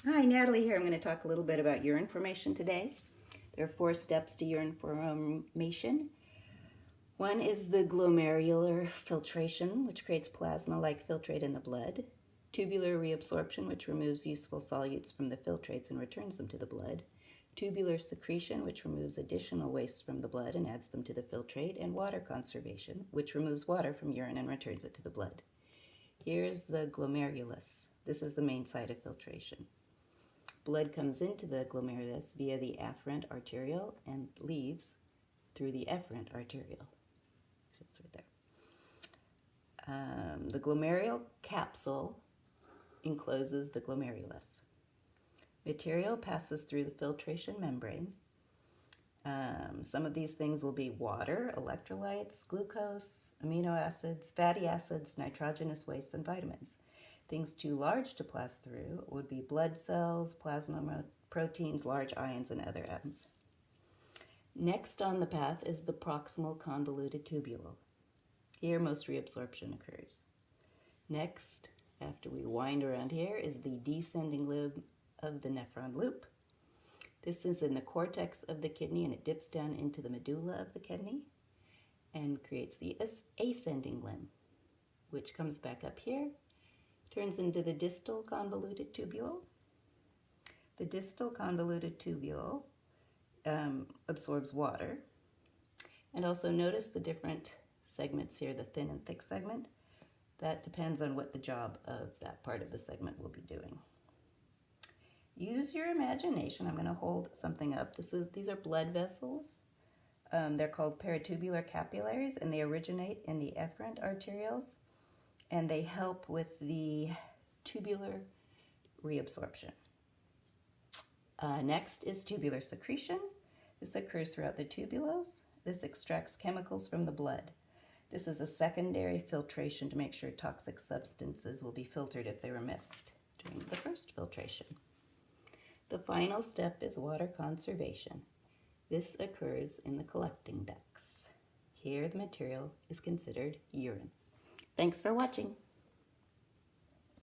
Hi, Natalie here. I'm going to talk a little bit about urine formation today. There are 4 steps to urine formation. One is the glomerular filtration, which creates plasma-like filtrate in the blood. Tubular reabsorption, which removes useful solutes from the filtrates and returns them to the blood. Tubular secretion, which removes additional wastes from the blood and adds them to the filtrate. And water conservation, which removes water from urine and returns it to the blood. Here's the glomerulus. This is the main site of filtration. Blood comes into the glomerulus via the afferent arteriole and leaves through the efferent arteriole. It's right there. The glomerular capsule encloses the glomerulus. Material passes through the filtration membrane. Some of these things will be water, electrolytes, glucose, amino acids, fatty acids, nitrogenous wastes, and vitamins. Things too large to pass through would be blood cells, plasma proteins, large ions, and other atoms. Next on the path is the proximal convoluted tubule. Here most reabsorption occurs. Next, after we wind around here, is the descending limb of the nephron loop. This is in the cortex of the kidney and it dips down into the medulla of the kidney and creates the ascending limb, which comes back up here, turns into the distal convoluted tubule. The distal convoluted tubule absorbs water. And also notice the different segments here, the thin and thick segment. That depends on what the job of that part of the segment will be doing. Use your imagination. I'm going to hold something up. These are blood vessels. They're called peritubular capillaries, and they originate in the efferent arterioles, and they help with the tubular reabsorption. Next is tubular secretion. This occurs throughout the tubules. This extracts chemicals from the blood. This is a secondary filtration to make sure toxic substances will be filtered if they were missed during the first filtration. The final step is water conservation. This occurs in the collecting ducts. Here the material is considered urine. Thanks for watching.